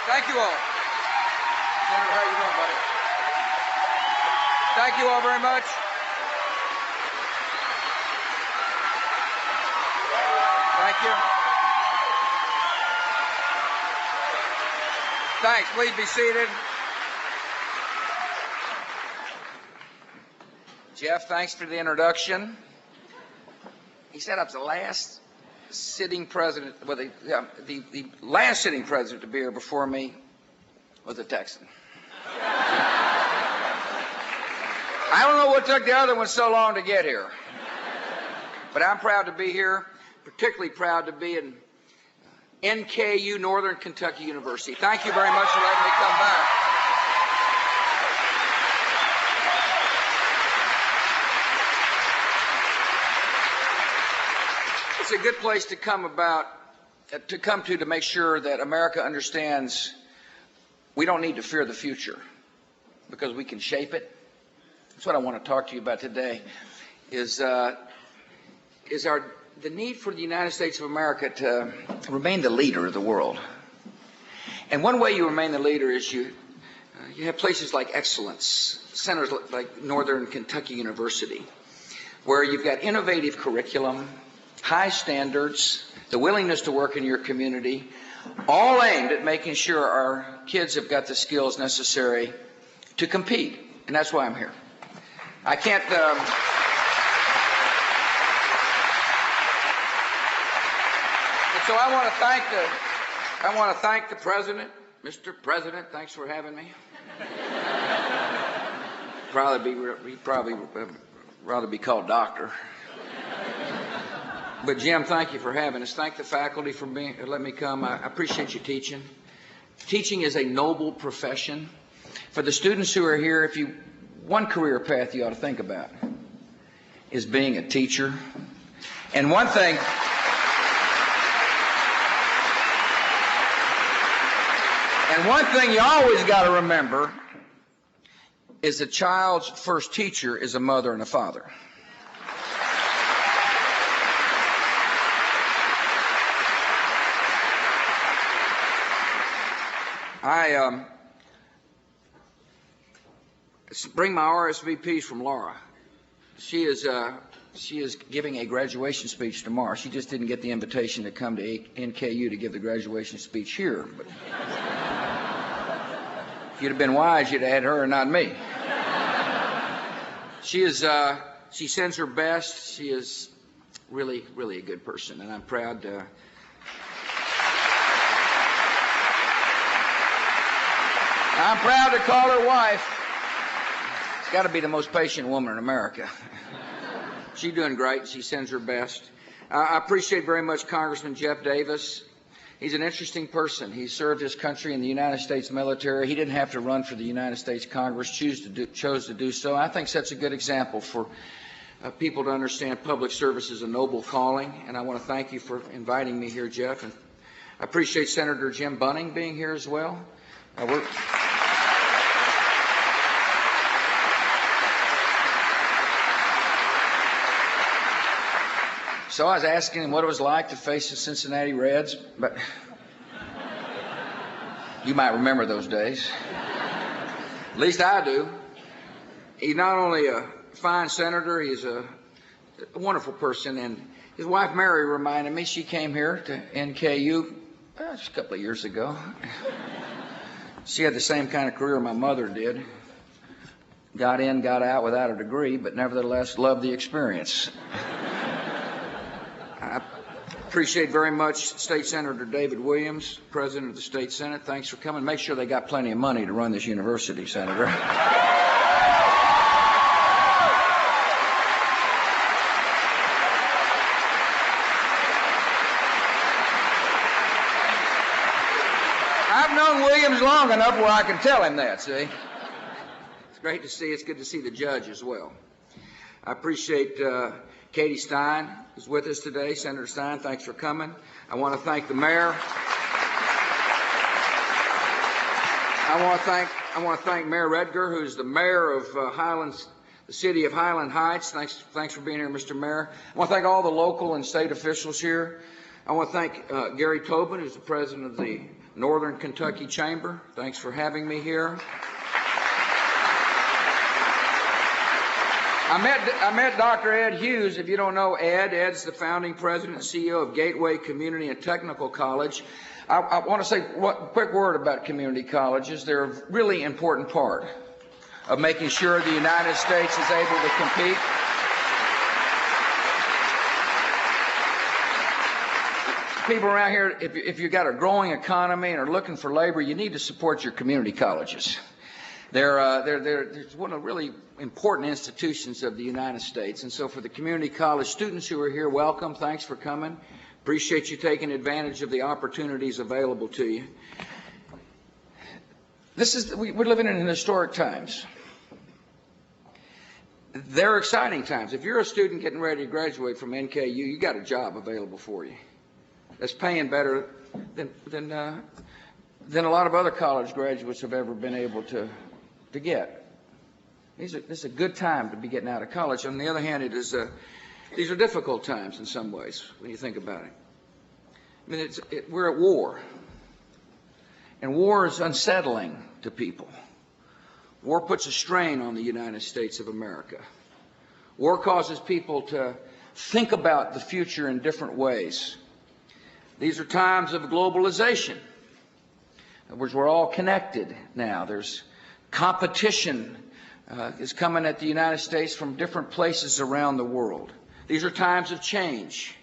Thank you all. Senator, how you doing, buddy? Thank you all very much. Thank you. Thanks. Please be seated. Jeff, thanks for the introduction. He said I was the last sitting president, well, the last sitting president to be here before me was a Texan. I don't know what took the other one so long to get here, but I'm proud to be here, particularly proud to be in NKU, Northern Kentucky University. Thank you very much for letting me come back. It's a good place to come to make sure that America understands we don't need to fear the future because we can shape it. That's what I want to talk to you about today is the need for the United States of America to remain the leader of the world. And one way you remain the leader is you have places like excellence, centers like Northern Kentucky University, where you've got innovative curriculum, high standards, the willingness to work in your community, all aimed at making sure our kids have got the skills necessary to compete. And that's why I'm here. I can't... So I want to thank the President. Mr. President, thanks for having me. He'd probably rather be called Doctor. But Jim, thank you for having us. Thank the faculty for letting me come. I appreciate you teaching. Teaching is a noble profession. For the students who are here, one career path you ought to think about is being a teacher. And one thing you always got to remember is a child's first teacher is a mother and a father. I bring my RSVPs from Laura. She is giving a graduation speech tomorrow. She just didn't get the invitation to come to NKU to give the graduation speech here. But if you'd have been wise, you'd have had her and not me. She sends her best. She is really, really a good person, and I'm proud to. I'm proud to call her wife. She's got to be the most patient woman in America. She's doing great. She sends her best. I appreciate very much Congressman Jeff Davis. He's an interesting person. He served his country in the United States military. He didn't have to run for the United States Congress, chose to do so. I think sets a good example for people to understand public service is a noble calling, and I want to thank you for inviting me here, Jeff. And I appreciate Senator Jim Bunning being here as well. So I was asking him what it was like to face the Cincinnati Reds, but you might remember those days. At least I do. He's not only a fine senator, he's a wonderful person, and his wife Mary reminded me, she came here to NKU just a couple of years ago. She had the same kind of career my mother did. Got in, got out without a degree, but nevertheless loved the experience. I appreciate very much State Senator David Williams, President of the State Senate. Thanks for coming. Make sure they got plenty of money to run this university, Senator. I've known Williams long enough where I can tell him that, see? It's great to see. It's good to see the judge as well. I appreciate Katie Stein is with us today. Senator Stein, thanks for coming. I want to thank the mayor. I want to thank Mayor Redger, who's the mayor of the city of Highland Heights. Thanks for being here, Mr. Mayor. I want to thank all the local and state officials here. I want to thank Gary Tobin, who's the president of the Northern Kentucky Chamber, thanks for having me here. I met Dr. Ed Hughes. If you don't know Ed's the founding president and CEO of Gateway Community and Technical College. I want to say a quick word about community colleges. They're a really important part of making sure the United States is able to compete. People around here, if you've got a growing economy and are looking for labor, you need to support your community colleges. They're one of the really important institutions of the United States. And so for the community college students who are here, welcome. Thanks for coming. Appreciate you taking advantage of the opportunities available to you. We're living in historic times. They're exciting times. If you're a student getting ready to graduate from NKU, you got a job available for you that's paying better than a lot of other college graduates have ever been able to get. This is a good time to be getting out of college. On the other hand, these are difficult times in some ways when you think about it. I mean, we're at war, and war is unsettling to people. War puts a strain on the United States of America. War causes people to think about the future in different ways. These are times of globalization, in which we're all connected now. There's competition is coming at the United States from different places around the world. These are times of change.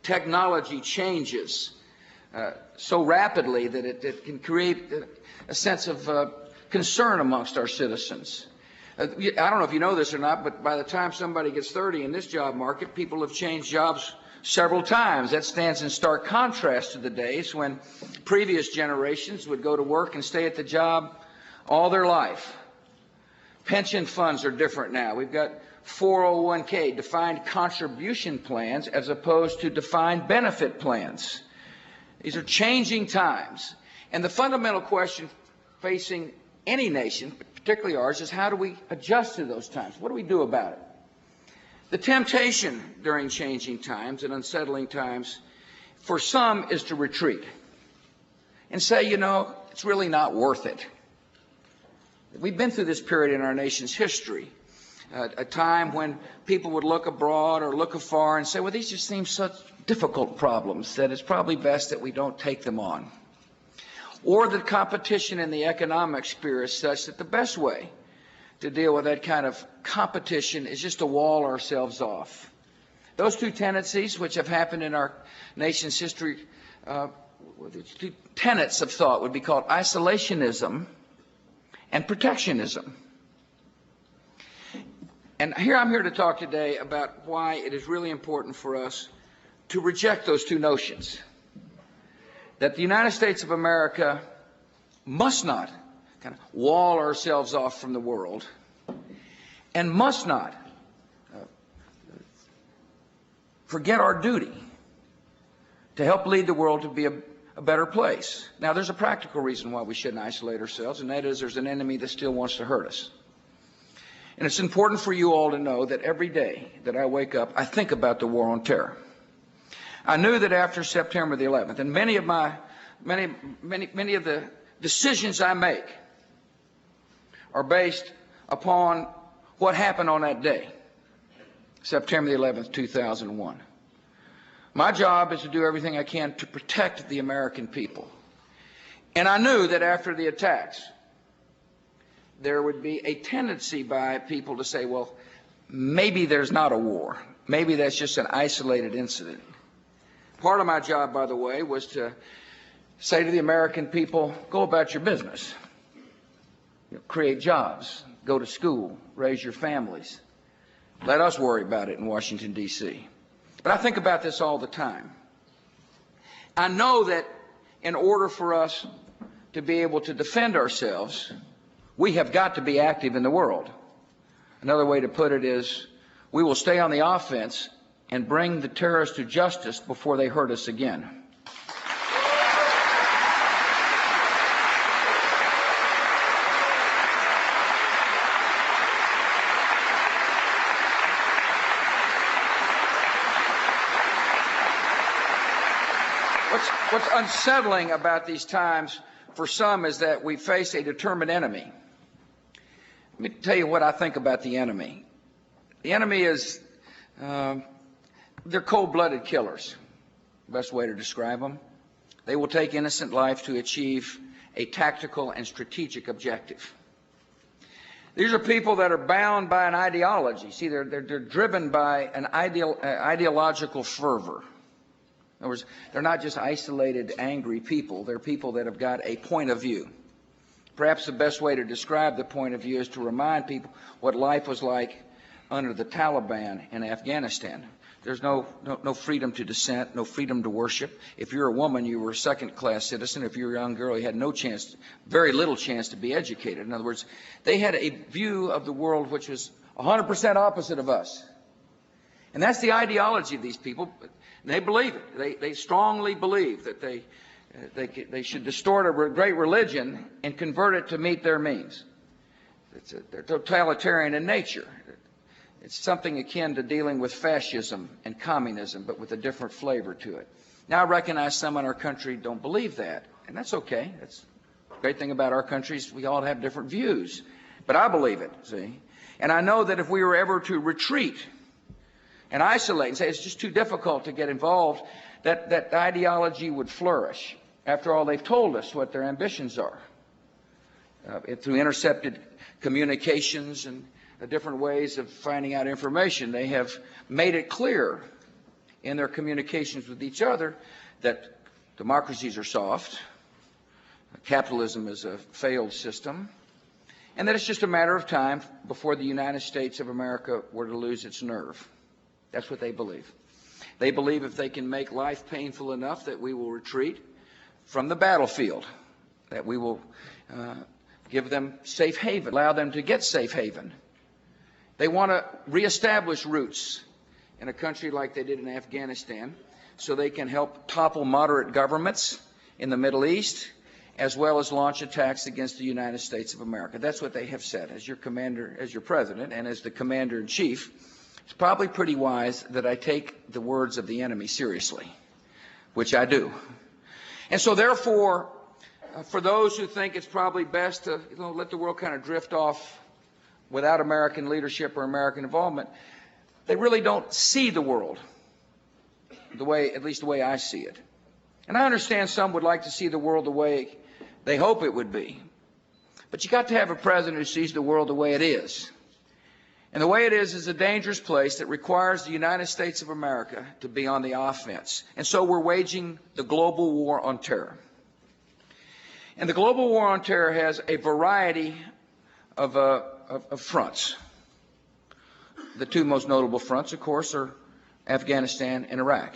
Technology changes so rapidly that it can create a sense of concern amongst our citizens. I don't know if you know this or not, but by the time somebody gets 30 in this job market, people have changed jobs several times. That stands in stark contrast to the days when previous generations would go to work and stay at the job all their life. Pension funds are different now. We've got 401k, defined contribution plans, as opposed to defined benefit plans. These are changing times. And the fundamental question facing any nation, particularly ours, is how do we adjust to those times? What do we do about it? The temptation during changing times and unsettling times for some is to retreat and say, you know, it's really not worth it. We've been through this period in our nation's history, a time when people would look abroad or look afar and say, well, these just seem such difficult problems that it's probably best that we don't take them on. Or the competition in the economic sphere is such that the best way to deal with that kind of competition is just to wall ourselves off. Those two tendencies, which have happened in our nation's history, two tenets of thought would be called isolationism and protectionism. And I'm here to talk today about why it is really important for us to reject those two notions. That the United States of America must not kind of wall ourselves off from the world and must not forget our duty to help lead the world to be a better place. Now, there's a practical reason why we shouldn't isolate ourselves, and that is there's an enemy that still wants to hurt us. And it's important for you all to know that every day that I wake up, I think about the war on terror. I knew that after September the 11th, and many of the decisions I make are based upon what happened on that day, September the 11th, 2001. My job is to do everything I can to protect the American people. And I knew that after the attacks, there would be a tendency by people to say, well, maybe there's not a war. Maybe that's just an isolated incident. Part of my job, by the way, was to say to the American people, go about your business. Create jobs, go to school, raise your families. Let us worry about it in Washington, D.C. But I think about this all the time. I know that in order for us to be able to defend ourselves, we have got to be active in the world. Another way to put it is, we will stay on the offense and bring the terrorists to justice before they hurt us again. What's unsettling about these times for some is that we face a determined enemy. Let me tell you what I think about the enemy. The enemy is, they're cold-blooded killers, best way to describe them. They will take innocent life to achieve a tactical and strategic objective. These are people that are bound by an ideology. See, they're driven by an ideological fervor. In other words, they're not just isolated, angry people. They're people that have got a point of view. Perhaps the best way to describe the point of view is to remind people what life was like under the Taliban in Afghanistan. There's no freedom to dissent, no freedom to worship. If you're a woman, you were a second-class citizen. If you're a young girl, you had no chance, very little chance to be educated. In other words, they had a view of the world which was 100% opposite of us. And that's the ideology of these people. They believe it. They strongly believe that they should distort a great religion and convert it to meet their means. They're totalitarian in nature. It's something akin to dealing with fascism and communism, but with a different flavor to it. Now, I recognize some in our country don't believe that, and that's okay. That's the great thing about our country is we all have different views. But I believe it, see? And I know that if we were ever to retreat and isolate and say it's just too difficult to get involved, that ideology would flourish. After all, they've told us what their ambitions are. Through intercepted communications and different ways of finding out information, they have made it clear in their communications with each other that democracies are soft, capitalism is a failed system, and that it's just a matter of time before the United States of America were to lose its nerve. That's what they believe. They believe if they can make life painful enough that we will retreat from the battlefield, that we will give them safe haven, allow them to get safe haven. They want to reestablish roots in a country like they did in Afghanistan so they can help topple moderate governments in the Middle East as well as launch attacks against the United States of America. That's what they have said. As your commander, as your president, and as the commander-in-chief, it's probably pretty wise that I take the words of the enemy seriously, which I do. And so therefore, for those who think it's probably best to let the world kind of drift off without American leadership or American involvement, they really don't see the world the way, at least the way I see it. And I understand some would like to see the world the way they hope it would be. But you got to have a president who sees the world the way it is. And the way it is a dangerous place that requires the United States of America to be on the offense. And so we're waging the global war on terror. And the global war on terror has a variety of fronts. The two most notable fronts, of course, are Afghanistan and Iraq.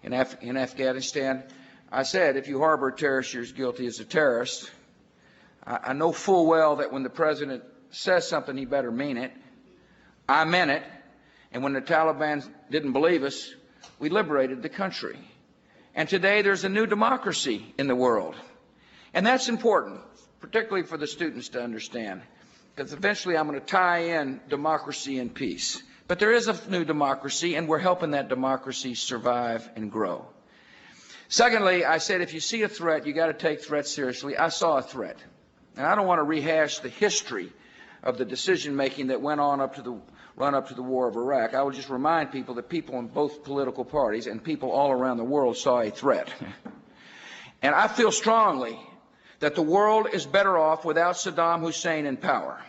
In Afghanistan, I said, if you harbor a terrorist, you're as guilty as a terrorist. I know full well that when the president says something, he better mean it. I meant it. And when the Taliban didn't believe us, we liberated the country. And today there's a new democracy in the world. And that's important, particularly for the students to understand, because eventually I'm going to tie in democracy and peace. But there is a new democracy, and we're helping that democracy survive and grow. Secondly, I said if you see a threat, you got to take threats seriously. I saw a threat. And I don't want to rehash the history of the decision-making that went on up to the run up to the war of Iraq. I would just remind people that people in both political parties and people all around the world saw a threat. And I feel strongly that the world is better off without Saddam Hussein in power.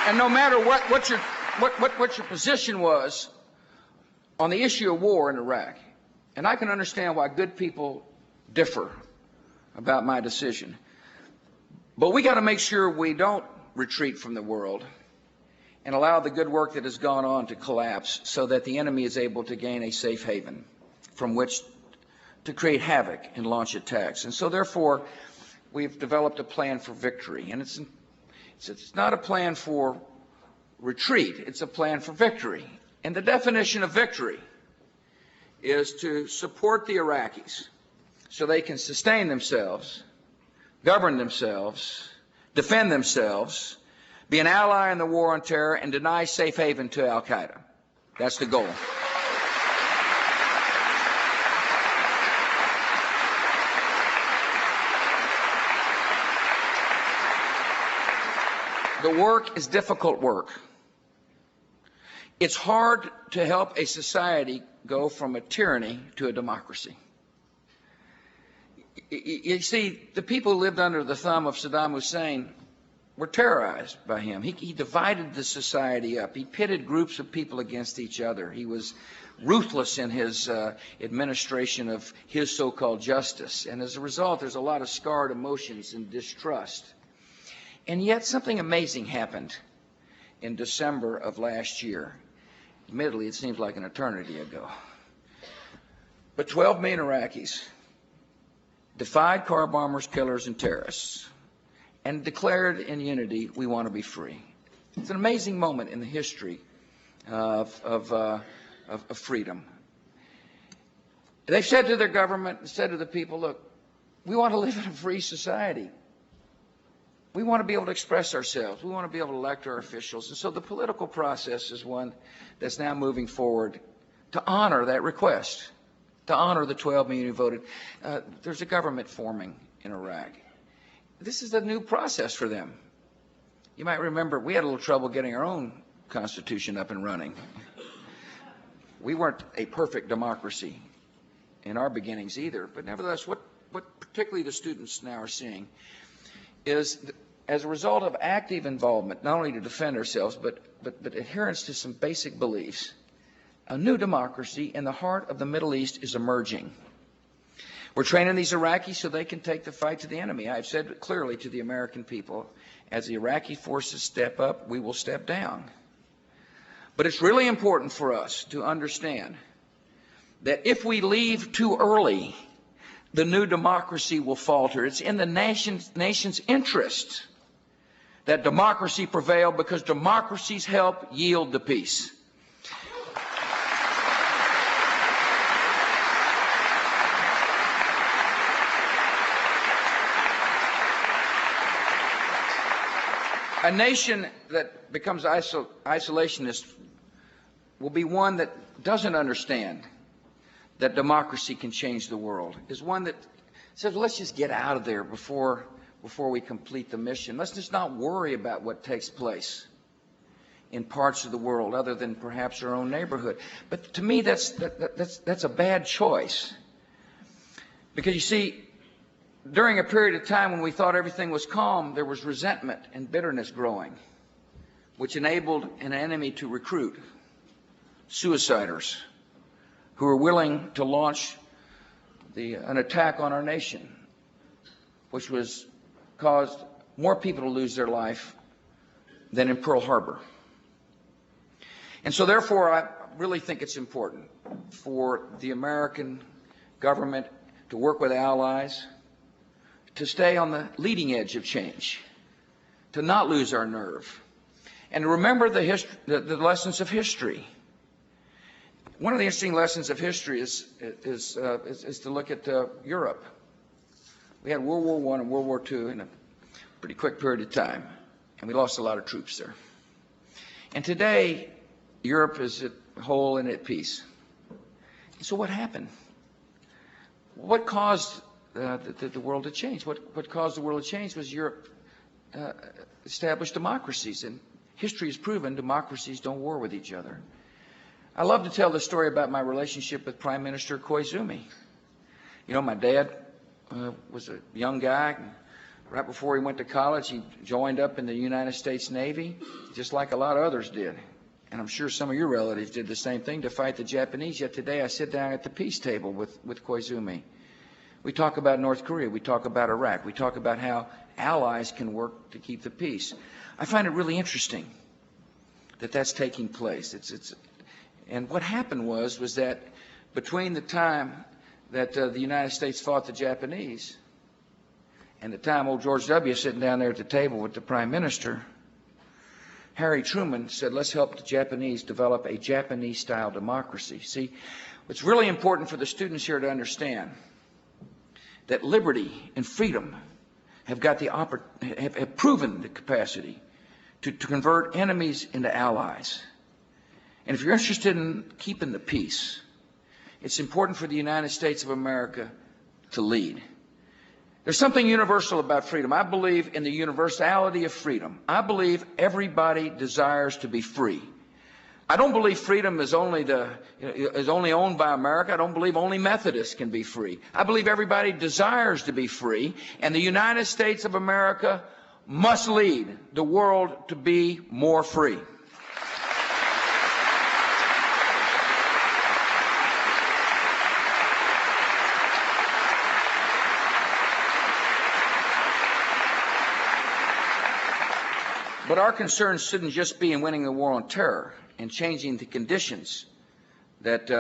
And no matter what your position was on the issue of war in Iraq, and I can understand why good people differ about my decision, but we got to make sure we don't retreat from the world and allow the good work that has gone on to collapse so that the enemy is able to gain a safe haven from which to create havoc and launch attacks. And so therefore, we've developed a plan for victory. And it's not a plan for retreat, it's a plan for victory. And the definition of victory is to support the Iraqis so they can sustain themselves, govern themselves, defend themselves, be an ally in the war on terror, and deny safe haven to al-Qaeda. That's the goal. The work is difficult work. It's hard to help a society go from a tyranny to a democracy. You see, the people who lived under the thumb of Saddam Hussein were terrorized by him. He divided the society up. He pitted groups of people against each other. He was ruthless in his administration of his so-called justice. And as a result, there's a lot of scarred emotions and distrust. And yet something amazing happened in December of last year. Admittedly, it seems like an eternity ago. But 12 million Iraqis defied car bombers, killers, and terrorists, and declared in unity, we want to be free. It's an amazing moment in the history of freedom. They've said to their government, said to the people, look, we want to live in a free society. We want to be able to express ourselves. We want to be able to elect our officials. And so the political process is one that's now moving forward to honor that request, to honor the 12 million who voted. There's a government forming in Iraq. This is a new process for them. You might remember we had a little trouble getting our own constitution up and running. We weren't a perfect democracy in our beginnings either, but nevertheless, what particularly the students now are seeing is, as a result of active involvement, not only to defend ourselves, but adherence to some basic beliefs, a new democracy in the heart of the Middle East is emerging. We're training these Iraqis so they can take the fight to the enemy. I've said clearly to the American people, as the Iraqi forces step up, we will step down. But it's really important for us to understand that if we leave too early, the new democracy will falter. It's in the nation's interest that democracy prevail, because democracies help yield the peace. A nation that becomes isolationist will be one that doesn't understand that democracy can change the world, is one that says, let's just get out of there before we complete the mission. Let's just not worry about what takes place in parts of the world other than perhaps our own neighborhood. But to me, that's a bad choice. Because you see, during a period of time when we thought everything was calm, there was resentment and bitterness growing, which enabled an enemy to recruit suiciders who were willing to launch an attack on our nation, which caused more people to lose their life than in Pearl Harbor. And so therefore, I really think it's important for the American government to work with allies, to stay on the leading edge of change, to not lose our nerve, and to remember the lessons of history. One of the interesting lessons of history is to look at Europe. We had World War I and World War II in a pretty quick period of time, and we lost a lot of troops there. And today, Europe is at whole and at peace. So what happened? What caused the world to change? What caused the world to change was Europe established democracies, and history has proven democracies don't war with each other. I love to tell the story about my relationship with Prime Minister Koizumi. You know, my dad was a young guy. Right before he went to college, he joined up in the United States Navy, just like a lot of others did. And I'm sure some of your relatives did the same thing to fight the Japanese. Yet today I sit down at the peace table with Koizumi. We talk about North Korea. We talk about Iraq. We talk about how allies can work to keep the peace. I find it really interesting that that's taking place. And what happened was that between the time that the United States fought the Japanese and the time old George W. sitting down there at the table with the Prime Minister, Harry Truman said, let's help the Japanese develop a Japanese-style democracy. See, what's really important for the students here to understand that liberty and freedom have proven the capacity to convert enemies into allies. And if you're interested in keeping the peace, it's important for the United States of America to lead. There's something universal about freedom. I believe in the universality of freedom. I believe everybody desires to be free. I don't believe freedom is only owned by America. I don't believe only Methodists can be free. I believe everybody desires to be free, and the United States of America must lead the world to be more free. But our concern shouldn't just be in winning the war on terror and changing the conditions that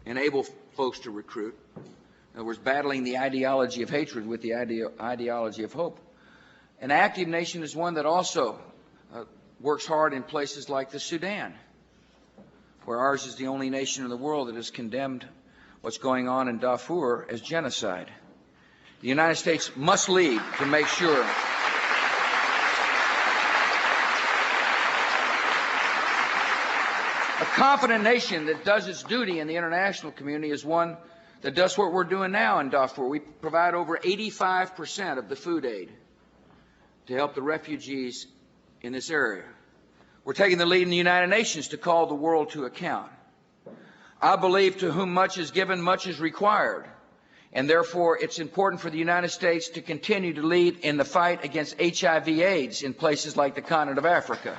enable folks to recruit. In other words, battling the ideology of hatred with the ideology of hope. An active nation is one that also works hard in places like the Sudan, where ours is the only nation in the world that has condemned what's going on in Darfur as genocide. The United States must lead to make sure a confident nation that does its duty in the international community is one that does what we're doing now in Darfur. We provide over 85% of the food aid to help the refugees in this area. We're taking the lead in the United Nations to call the world to account. I believe to whom much is given, much is required. And therefore, it's important for the United States to continue to lead in the fight against HIV/AIDS in places like the continent of Africa.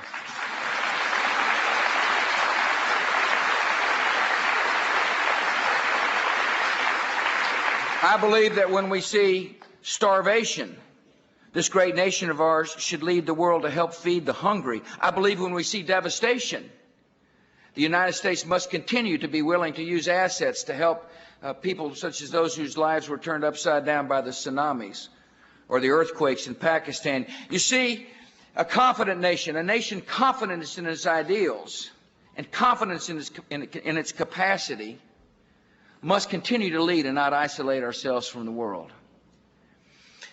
I believe that when we see starvation, this great nation of ours should lead the world to help feed the hungry. I believe when we see devastation, the United States must continue to be willing to use assets to help people such as those whose lives were turned upside down by the tsunamis or the earthquakes in Pakistan. You see, a confident nation, a nation confident in its ideals and confidence in its capacity, must continue to lead and not isolate ourselves from the world.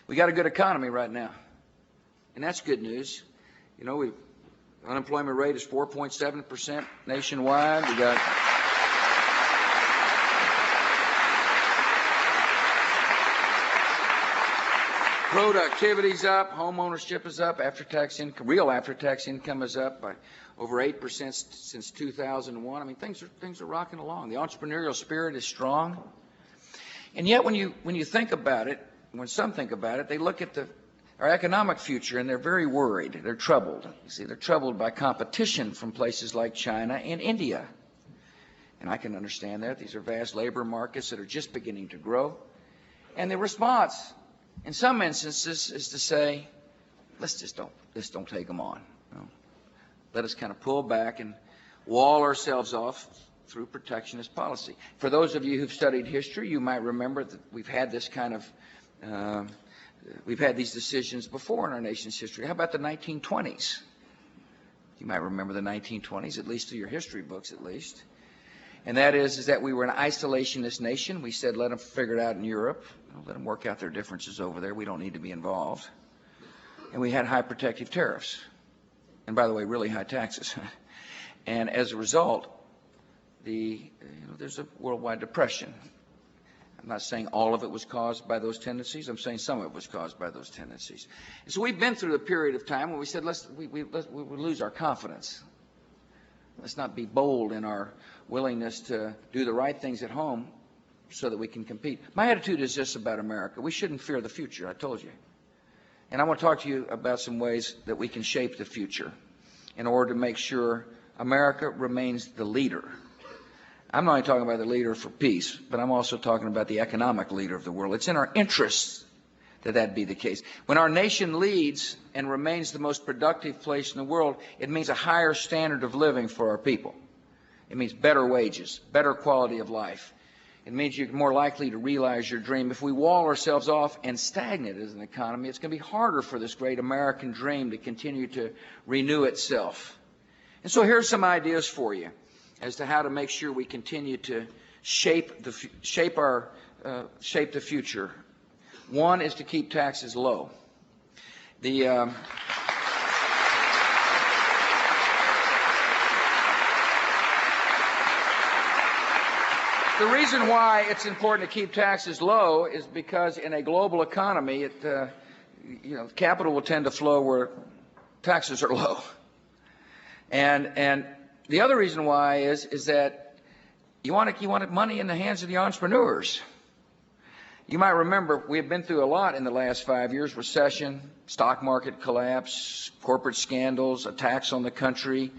We got a good economy right now, and that's good news. You know, unemployment rate is 4.7% nationwide. We got productivity's up, home ownership is up, after-tax income, real after-tax income is up by over 8% since 2001. I mean, things are rocking along. The entrepreneurial spirit is strong. And yet, when you think about it, when some think about it, they look at our economic future and they're very worried. They're troubled. You see, they're troubled by competition from places like China and India. And I can understand that. These are vast labor markets that are just beginning to grow. And the response, in some instances, is to say, let's don't take them on. You know? Let us kind of pull back and wall ourselves off through protectionist policy. For those of you who've studied history, you might remember that we've had this kind of, we've had these decisions before in our nation's history. How about the 1920s? You might remember the 1920s, at least through your history books at least. And that is that we were an isolationist nation. We said, let them figure it out in Europe. Let them work out their differences over there. We don't need to be involved. And we had high protective tariffs. And by the way, really high taxes. And as a result, there's a worldwide depression. I'm not saying all of it was caused by those tendencies. I'm saying some of it was caused by those tendencies. And so we've been through a period of time when we said, we lose our confidence. Let's not be bold in our willingness to do the right things at home so that we can compete. My attitude is this about America. We shouldn't fear the future, I told you. And I want to talk to you about some ways that we can shape the future in order to make sure America remains the leader. I'm not only talking about the leader for peace, but I'm also talking about the economic leader of the world. It's in our interests that be the case. When our nation leads and remains the most productive place in the world, it means a higher standard of living for our people. It means better wages, better quality of life. It means you're more likely to realize your dream. If we wall ourselves off and stagnate as an economy, it's going to be harder for this great American dream to continue to renew itself. And so here's some ideas for you as to how to make sure we continue to shape our shape the future. One is to keep taxes low. The reason why it's important to keep taxes low is because in a global economy, capital will tend to flow where taxes are low. And the other reason why is that you want money in the hands of the entrepreneurs. You might remember we've been through a lot in the last 5 years: recession, stock market collapse, corporate scandals, attacks on the country,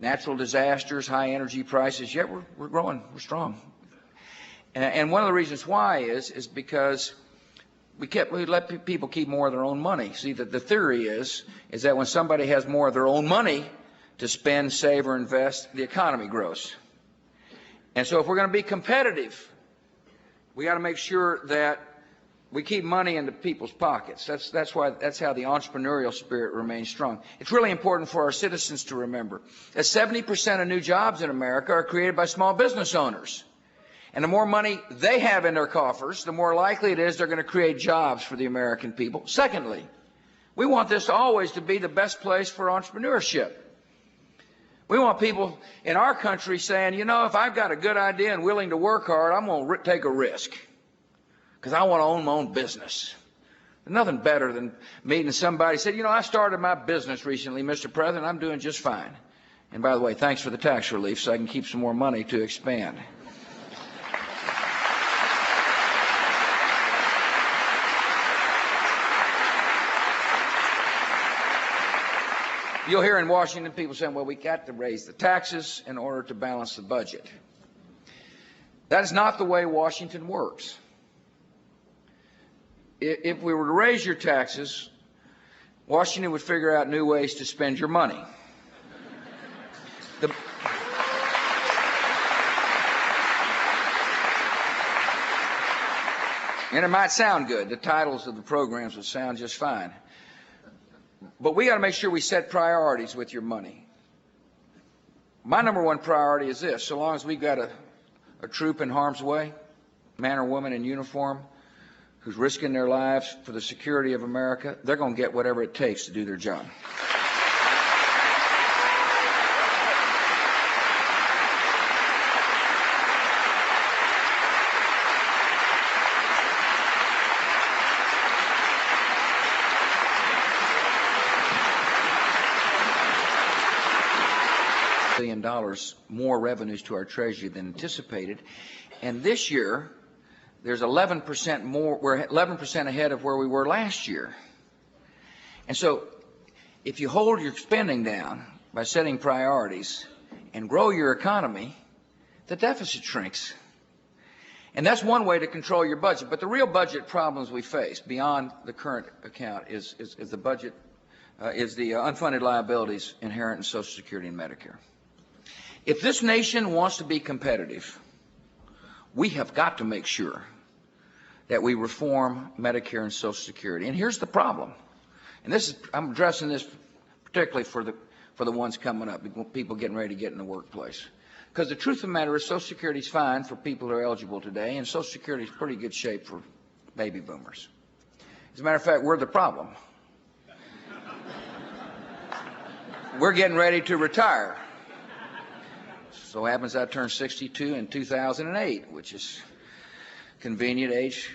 natural disasters, high energy prices. Yet we're growing, we're strong. And one of the reasons why is because we let people keep more of their own money. See, the theory is that when somebody has more of their own money to spend, save, or invest, the economy grows. And so if we're going to be competitive, we got to make sure that we keep money into people's pockets. That's how the entrepreneurial spirit remains strong. It's really important for our citizens to remember that 70% of new jobs in America are created by small business owners. And the more money they have in their coffers, the more likely it is they're going to create jobs for the American people. Secondly, we want this always to be the best place for entrepreneurship. We want people in our country saying, you know, if I've got a good idea and willing to work hard, I'm going to take a risk because I want to own my own business. There's nothing better than meeting somebody who said, you know, I started my business recently, Mr. President. I'm doing just fine. And by the way, thanks for the tax relief so I can keep some more money to expand. You'll hear in Washington people saying, well, we got to raise the taxes in order to balance the budget. That is not the way Washington works. If we were to raise your taxes, Washington would figure out new ways to spend your money. And it might sound good. The titles of the programs would sound just fine. But we got to make sure we set priorities with your money. My number one priority is this: so long as we've got a troop in harm's way, man or woman in uniform, who's risking their lives for the security of America, they're going to get whatever it takes to do their job. $1 billion more revenues to our Treasury than anticipated. And this year, there's 11% more. We're 11% ahead of where we were last year. And so if you hold your spending down by setting priorities and grow your economy, the deficit shrinks. And that's one way to control your budget. But the real budget problems we face beyond the current account is the budget, is the unfunded liabilities inherent in Social Security and Medicare. If this nation wants to be competitive, we have got to make sure that we reform Medicare and Social Security. And here's the problem. And this is, I'm addressing this particularly for the ones coming up, people getting ready to get in the workplace. Because the truth of the matter is Social Security is fine for people who are eligible today, and Social Security is pretty good shape for baby boomers. As a matter of fact, we're the problem. We're getting ready to retire. So happens I turned 62 in 2008, which is convenient age.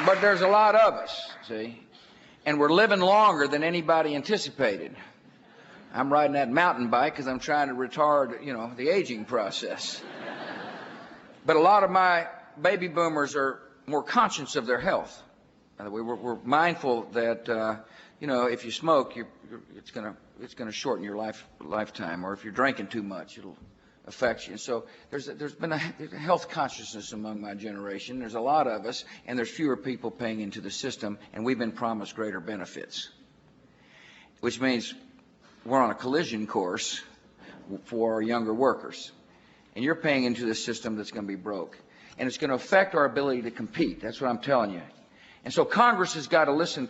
But there's a lot of us, see, and we're living longer than anybody anticipated. I'm riding that mountain bike because I'm trying to retard, the aging process. But a lot of my baby boomers are more conscious of their health. We're mindful that if you smoke, it's going to shorten your lifetime, or if you're drinking too much, it'll affect you. And so there's been a health consciousness among my generation. There's a lot of us, and there's fewer people paying into the system, and we've been promised greater benefits, which means we're on a collision course for younger workers, and you're paying into the system that's going to be broke. And it's going to affect our ability to compete. That's what I'm telling you. And so Congress has got to listen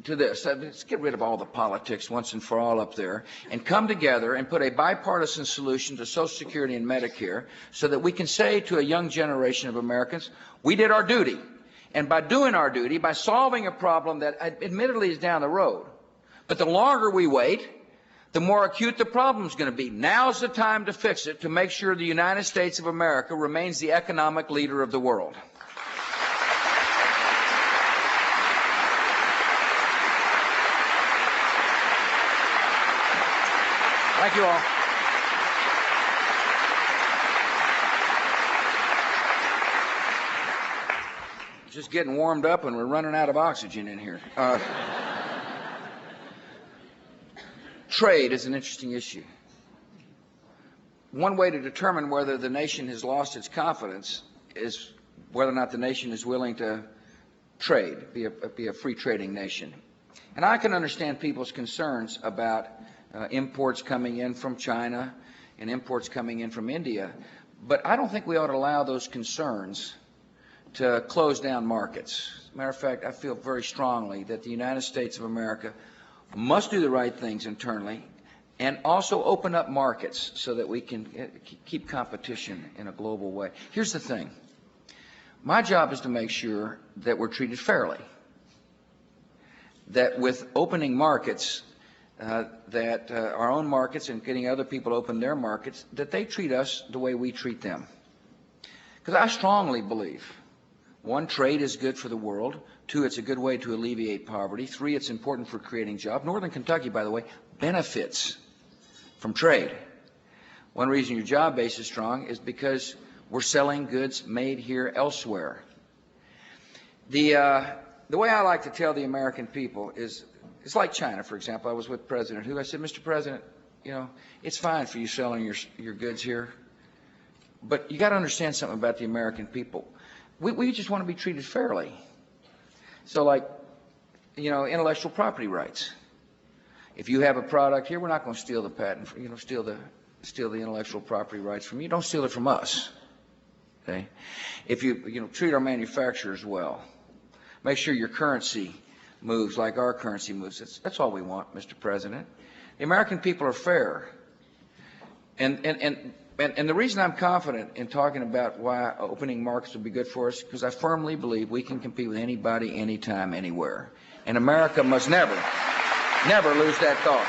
to this. Let's get rid of all the politics once and for all up there and come together and put a bipartisan solution to Social Security and Medicare so that we can say to a young generation of Americans, we did our duty. And by doing our duty, by solving a problem that admittedly is down the road, but the longer we wait, the more acute the problem is going to be. Now's the time to fix it, to make sure the United States of America remains the economic leader of the world. Thank you all. Just getting warmed up and we're running out of oxygen in here. Trade is an interesting issue. One way to determine whether the nation has lost its confidence is whether or not the nation is willing to trade, be a free trading nation. And I can understand people's concerns about imports coming in from China and imports coming in from India, but I don't think we ought to allow those concerns to close down markets. As a matter of fact, I feel very strongly that the United States of America must do the right things internally and also open up markets so that we can keep competition in a global way. Here's the thing. My job is to make sure that we're treated fairly, that with opening markets, that our own markets and getting other people to open their markets, that they treat us the way we treat them. Because I strongly believe, one, trade is good for the world. Two, it's a good way to alleviate poverty. Three, it's important for creating jobs. Northern Kentucky, by the way, benefits from trade. One reason your job base is strong is because we're selling goods made here elsewhere. The way I like to tell the American people is, it's like China, for example. I was with President Hu. I said, Mr. President, you know, it's fine for you selling your goods here, but you got to understand something about the American people. We just want to be treated fairly. So, like, you know, intellectual property rights. If you have a product here, we're not going to steal the patent, steal the intellectual property rights from you. Don't steal it from us. Okay? If you treat our manufacturers well, make sure your currency moves like our currency moves. That's all we want, Mr. President. The American people are fair. And the reason I'm confident in talking about why opening markets will be good for us, because I firmly believe we can compete with anybody, anytime, anywhere. And America must never lose that thought.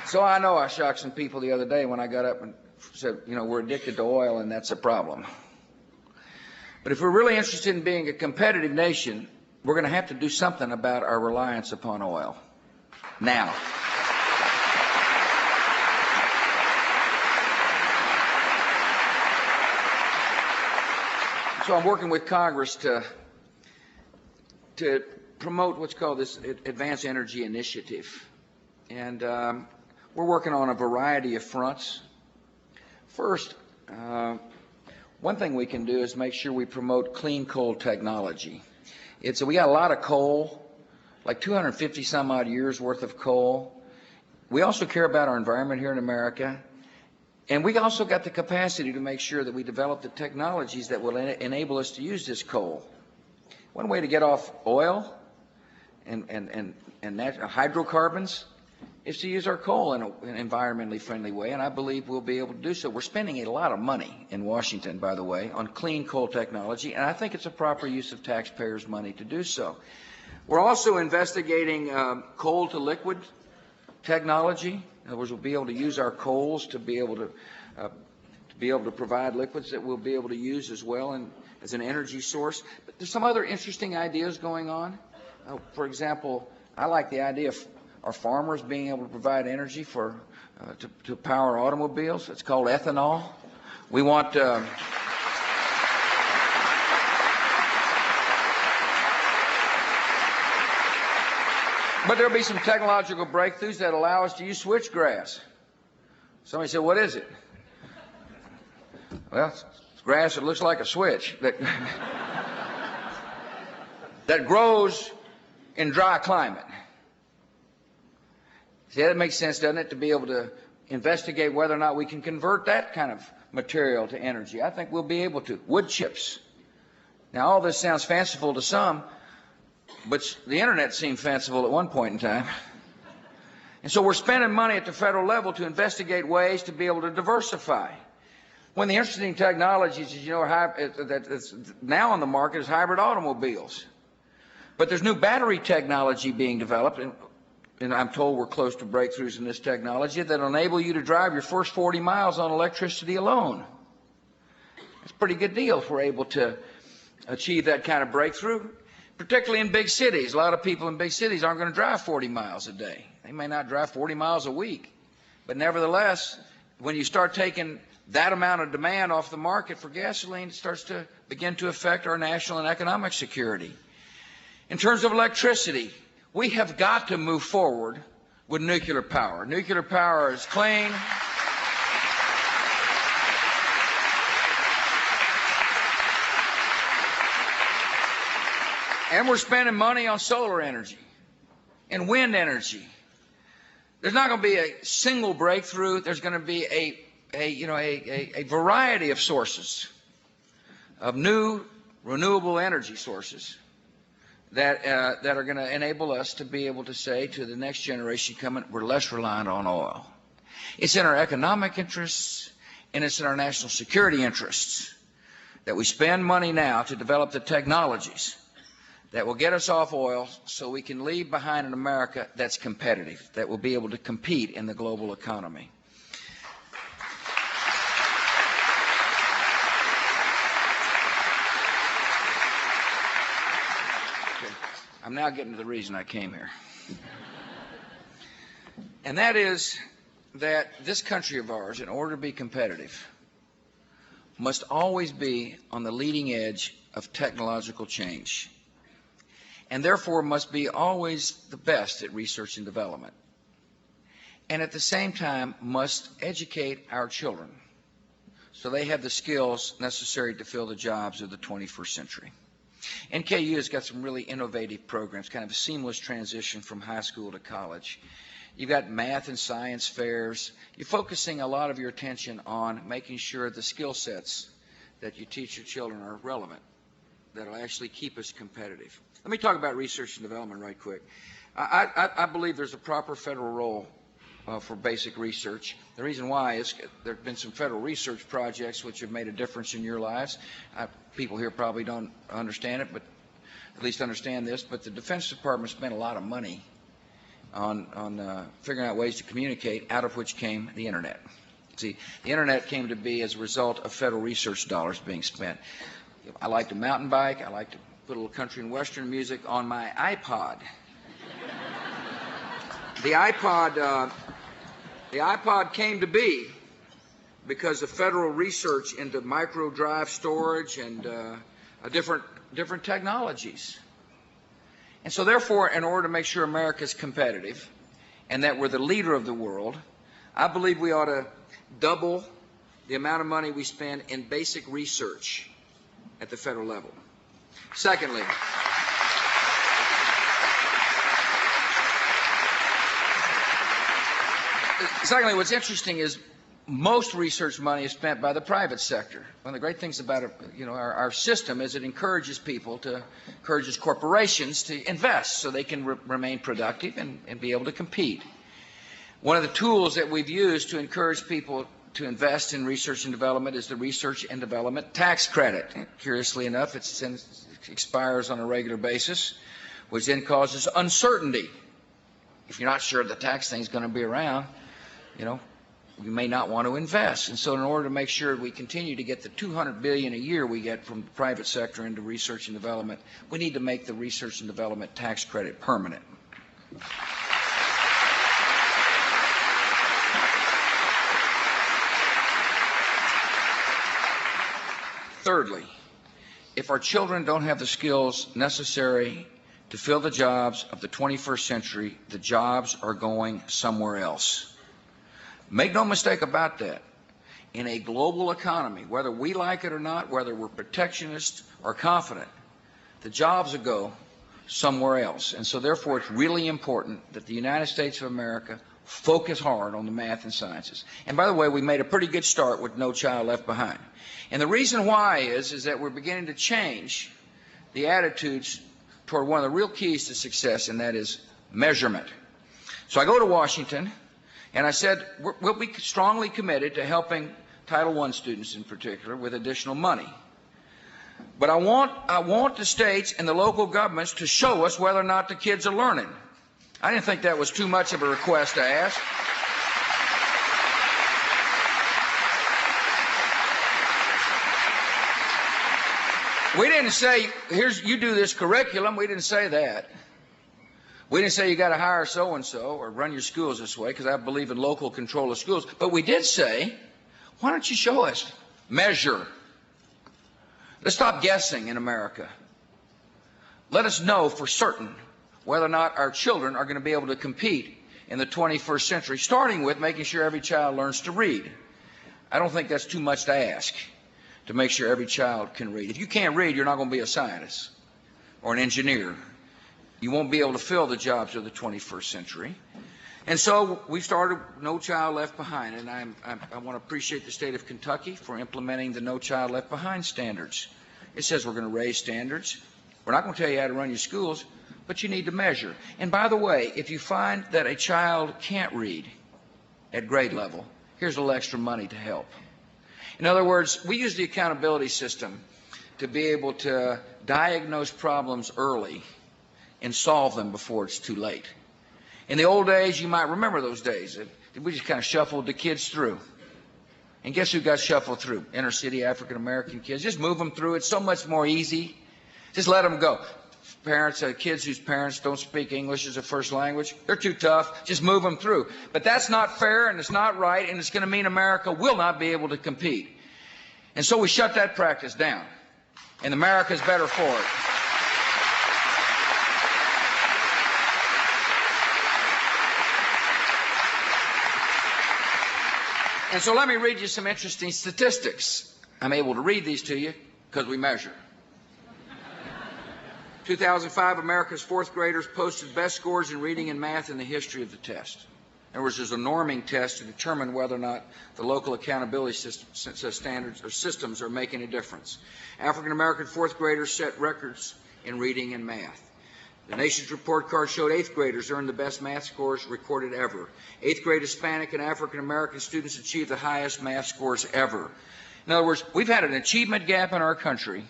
So I know I shocked some people the other day when I got up and said, we're addicted to oil and that's a problem. But if we're really interested in being a competitive nation, we're going to have to do something about our reliance upon oil now. So I'm working with Congress to promote what's called this Advanced Energy Initiative. And we're working on a variety of fronts. First, one thing we can do is make sure we promote clean coal technology. We got a lot of coal, like 250 some odd years worth of coal. We also care about our environment here in America. And we also got the capacity to make sure that we develop the technologies that will enable us to use this coal. One way to get off oil and hydrocarbons is to use our coal in an environmentally friendly way, and I believe we'll be able to do so. We're spending a lot of money in Washington, by the way, on clean coal technology, and I think it's a proper use of taxpayers' money to do so. We're also investigating coal to liquid technology. In other words, we'll be able to use our coals to be able to provide liquids that we'll be able to use as well and as an energy source. But there's some other interesting ideas going on. For example, I like the idea of our farmers being able to provide energy to power automobiles. It's called ethanol. We want but there'll be some technological breakthroughs that allow us to use switchgrass. Somebody said, what is it? Well, it's grass that looks like a switch that that grows in dry climate. See, that makes sense, doesn't it, to be able to investigate whether or not we can convert that kind of material to energy. I think we'll be able to. Wood chips. Now, all this sounds fanciful to some, but the internet seemed fanciful at one point in time. And so we're spending money at the federal level to investigate ways to be able to diversify. One of the interesting technologies, as you know, that's now on the market is hybrid automobiles. But there's new battery technology being developed, and I'm told we're close to breakthroughs in this technology that will enable you to drive your first 40 miles on electricity alone. It's a pretty good deal if we're able to achieve that kind of breakthrough, particularly in big cities. A lot of people in big cities aren't going to drive 40 miles a day. They may not drive 40 miles a week. But nevertheless, when you start taking that amount of demand off the market for gasoline, it starts to begin to affect our national and economic security. In terms of electricity, we have got to move forward with nuclear power. Nuclear power is clean. And we're spending money on solar energy and wind energy. There's not going to be a single breakthrough. There's going to be a variety of sources of new renewable energy sources that are going to enable us to be able to say to the next generation coming, we're less reliant on oil. It's in our economic interests and it's in our national security interests that we spend money now to develop the technologies that will get us off oil so we can leave behind an America that's competitive, that will be able to compete in the global economy. Okay. I'm now getting to the reason I came here. And that is that this country of ours, in order to be competitive, must always be on the leading edge of technological change, and therefore must be always the best at research and development, and at the same time must educate our children so they have the skills necessary to fill the jobs of the 21st century. NKU has got some really innovative programs, kind of a seamless transition from high school to college. You've got math and science fairs. You're focusing a lot of your attention on making sure the skill sets that you teach your children are relevant, that will actually keep us competitive. Let me talk about research and development right quick. I believe there's a proper federal role for basic research. The reason why is there have been some federal research projects which have made a difference in your lives. People here probably don't understand it, but at least understand this, but the Defense Department spent a lot of money on figuring out ways to communicate, out of which came the Internet. See, the Internet came to be as a result of federal research dollars being spent. I like to mountain bike. I like to put a little country and western music on my iPod. The iPod came to be because of federal research into micro drive storage and different technologies. And so therefore, in order to make sure America is competitive and that we're the leader of the world, I believe we ought to double the amount of money we spend in basic research at the federal level. Secondly, what's interesting is most research money is spent by the private sector. One of the great things about our system is it encourages corporations to invest so they can remain productive and be able to compete. One of the tools that we've used to encourage people to invest in research and development is the Research and Development Tax Credit. Curiously enough, it expires on a regular basis, which then causes uncertainty. If you're not sure the tax thing's going to be around, you may not want to invest. And so in order to make sure we continue to get the $200 billion a year we get from the private sector into research and development, we need to make the Research and Development Tax Credit permanent. Thirdly, if our children don't have the skills necessary to fill the jobs of the 21st century, the jobs are going somewhere else. Make no mistake about that. In a global economy, whether we like it or not, whether we're protectionist or confident, the jobs will go somewhere else. And so therefore it's really important that the United States of America Focus hard on the math and sciences. And by the way, we made a pretty good start with No Child Left Behind. And the reason why is that we're beginning to change the attitudes toward one of the real keys to success, and that is measurement. So I go to Washington, and I said, we'll be strongly committed to helping Title I students in particular with additional money. But I want the states and the local governments to show us whether or not the kids are learning. I didn't think that was too much of a request to ask. We didn't say, you do this curriculum. We didn't say that. We didn't say you got to hire so-and-so or run your schools this way, because I believe in local control of schools. But we did say, why don't you show us? Measure. Let's stop guessing in America. Let us know for certain whether or not our children are going to be able to compete in the 21st century, starting with making sure every child learns to read. I don't think that's too much to ask, to make sure every child can read. If you can't read, you're not going to be a scientist or an engineer. You won't be able to fill the jobs of the 21st century. And so we started No Child Left Behind, and I want to appreciate the state of Kentucky for implementing the No Child Left Behind standards. It says we're going to raise standards. We're not going to tell you how to run your schools, but you need to measure. And by the way, if you find that a child can't read at grade level, here's a little extra money to help. In other words, we use the accountability system to be able to diagnose problems early and solve them before it's too late. In the old days, you might remember those days. We just kind of shuffled the kids through. And guess who got shuffled through? Inner city African-American kids. Just move them through. It's so much more easy. Just let them go. Parents, kids whose parents don't speak English as a first language, they're too tough. Just move them through. But that's not fair, and it's not right, and it's going to mean America will not be able to compete. And so we shut that practice down. And America's better for it. And so let me read you some interesting statistics. I'm able to read these to you because we measure. 2005, America's fourth graders posted best scores in reading and math in the history of the test. In other words, there's a norming test to determine whether or not the local accountability standards or systems are making a difference. African American fourth graders set records in reading and math. The nation's report card showed eighth graders earned the best math scores recorded ever. Eighth grade Hispanic and African American students achieved the highest math scores ever. In other words, we've had an achievement gap in our country.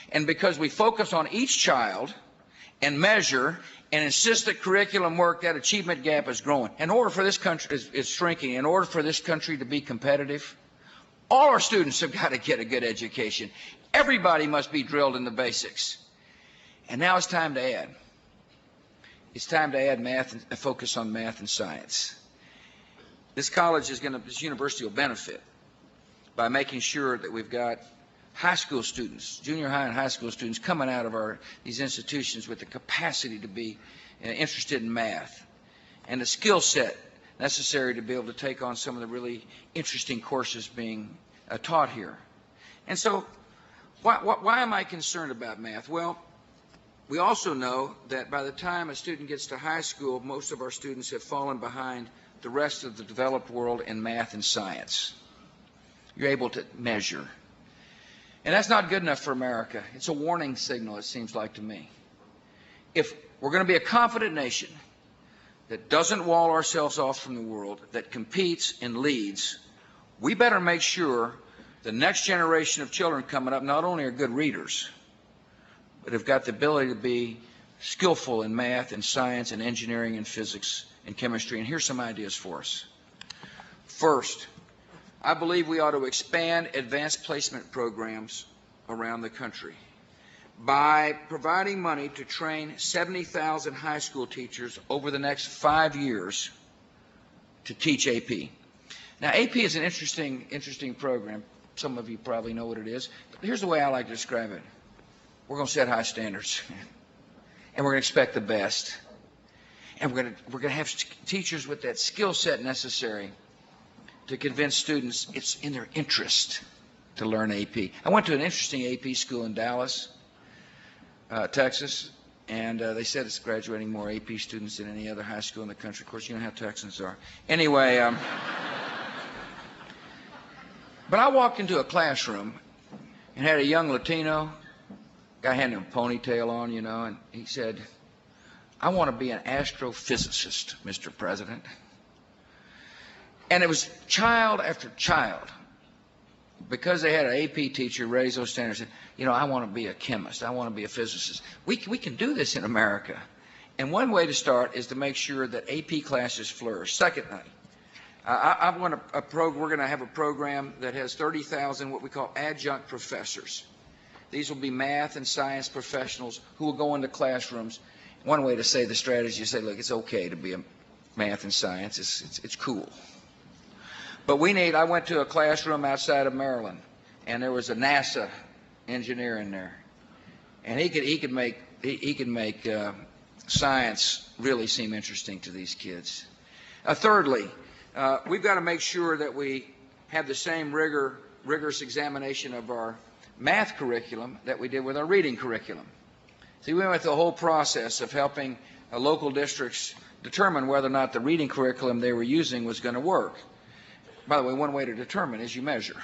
And because we focus on each child and measure and insist that curriculum work, that achievement gap is growing. In order for this country is shrinking. In order for this country to be competitive, all our students have got to get a good education. Everybody must be drilled in the basics. And now it's time to add. It's time to add math and focus on math and science. This university will benefit by making sure that we've got high school students, junior high and high school students coming out of these institutions with the capacity to be interested in math and the skill set necessary to be able to take on some of the really interesting courses being taught here. And so why am I concerned about math? Well, we also know that by the time a student gets to high school, most of our students have fallen behind the rest of the developed world in math and science. You're able to measure. And that's not good enough for America. It's a warning signal, it seems like to me. If we're going to be a confident nation that doesn't wall ourselves off from the world, that competes and leads, we better make sure the next generation of children coming up not only are good readers, but have got the ability to be skillful in math and science and engineering and physics and chemistry. And here's some ideas for us. First, I believe we ought to expand advanced placement programs around the country by providing money to train 70,000 high school teachers over the next 5 years to teach AP. Now, AP is an interesting program. Some of you probably know what it is. But here's the way I like to describe it. We're going to set high standards, and we're going to expect the best. And we're going to have teachers with that skill set necessary to convince students it's in their interest to learn AP. I went to an interesting AP school in Dallas, Texas, And they said it's graduating more AP students than any other high school in the country. Of course, you know how Texans are. Anyway, but I walked into a classroom and had a young Latino guy had a ponytail on, you know, and he said, "I want to be an astrophysicist, Mr. President." And it was child after child, because they had an AP teacher raise those standards, said, "You know, I want to be a chemist. I want to be a physicist." We can do this in America. And one way to start is to make sure that AP classes flourish. Secondly, we're going to have a program that has 30,000 what we call adjunct professors. These will be math and science professionals who will go into classrooms. One way to say the strategy is say, look, it's okay to be a math and science. It's cool. But I went to a classroom outside of Maryland, and there was a NASA engineer in there, and he could make science really seem interesting to these kids. Thirdly, we've got to make sure that we have the same rigorous examination of our math curriculum that we did with our reading curriculum. See, we went through the whole process of helping local districts determine whether or not the reading curriculum they were using was going to work. By the way, one way to determine is you measure.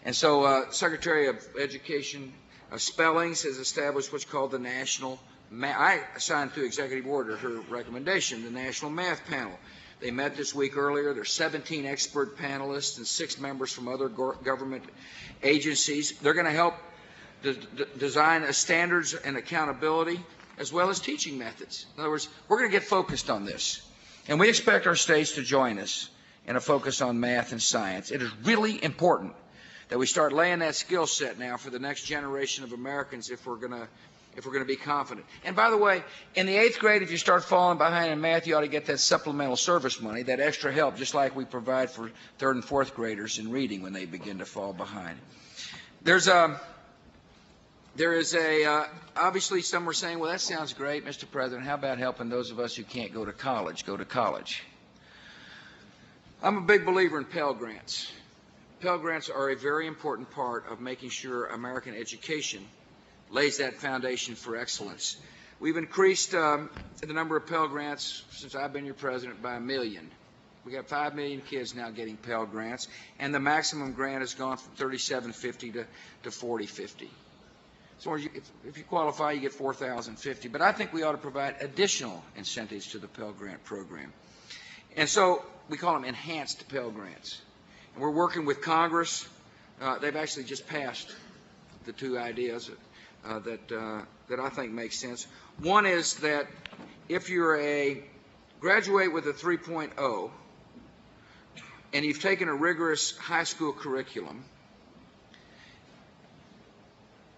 And so Secretary of Education Spellings has established what's called the National I signed through executive order her recommendation, the National Math Panel. They met this week earlier. There's 17 expert panelists and 6 members from other government agencies. They're going to help design standards and accountability as well as teaching methods. In other words, we're going to get focused on this. And we expect our states to join us in a focus on math and science. It is really important that we start laying that skill set now for the next generation of Americans if we're going to be confident. And by the way, in the 8th grade, if you start falling behind in math, you ought to get that supplemental service money, that extra help, just like we provide for 3rd and 4th graders in reading when they begin to fall behind. There is obviously some are saying, well, that sounds great, Mr. President. How about helping those of us who can't go to college go to college? I'm a big believer in Pell Grants. Pell Grants are a very important part of making sure American education lays that foundation for excellence. We've increased the number of Pell Grants since I've been your president by 1 million. We got 5 million kids now getting Pell Grants, and the maximum grant has gone from $3,750 to $4,050. So if you qualify, you get $4,050. But I think we ought to provide additional incentives to the Pell Grant program. And so we call them enhanced Pell Grants. And we're working with Congress. They've actually just passed the 2 ideas that I think make sense. One is that if you're a graduate with a 3.0 and you've taken a rigorous high school curriculum,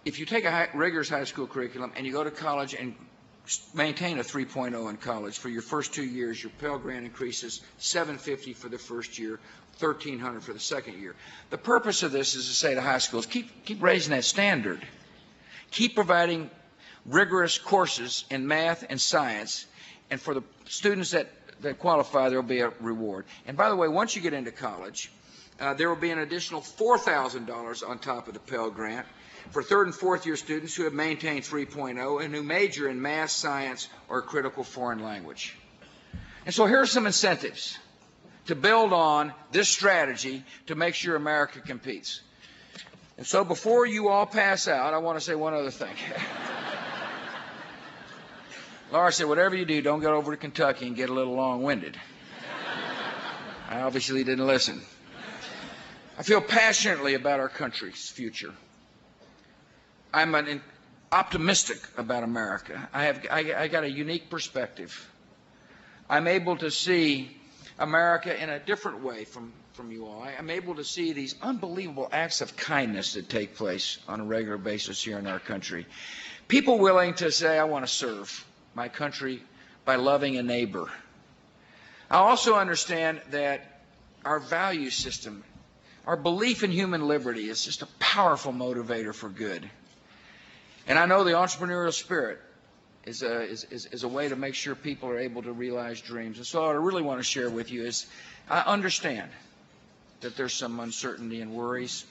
if you take a rigorous high school curriculum and you go to college and maintain a 3.0 in college for your first 2 years, your Pell Grant increases $750 for the first year, $1,300 for the second year. The purpose of this is to say to high schools, keep raising that standard. Keep providing rigorous courses in math and science, and for the students that qualify, there will be a reward. And by the way, once you get into college, there will be an additional $4,000 on top of the Pell Grant for 3rd and 4th year students who have maintained 3.0 and who major in math, science, or a critical foreign language. And so here are some incentives to build on this strategy to make sure America competes. And so before you all pass out, I want to say one other thing. Laura said, whatever you do, don't get over to Kentucky and get a little long-winded. I obviously didn't listen. I feel passionately about our country's future. I'm optimistic about America. I got a unique perspective. I'm able to see America in a different way from you all. I'm able to see these unbelievable acts of kindness that take place on a regular basis here in our country. People willing to say, I want to serve my country by loving a neighbor. I also understand that our value system, our belief in human liberty is just a powerful motivator for good. And I know the entrepreneurial spirit is a way to make sure people are able to realize dreams. And so what I really want to share with you is I understand that there's some uncertainty and worries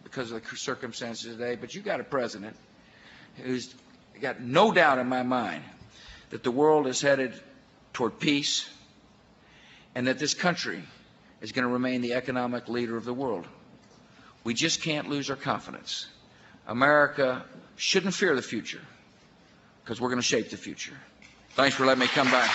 because of the circumstances today, but you got a president who's got no doubt in my mind that the world is headed toward peace and that this country is going to remain the economic leader of the world. We just can't lose our confidence. America shouldn't fear the future because we're going to shape the future. Thanks for letting me come back.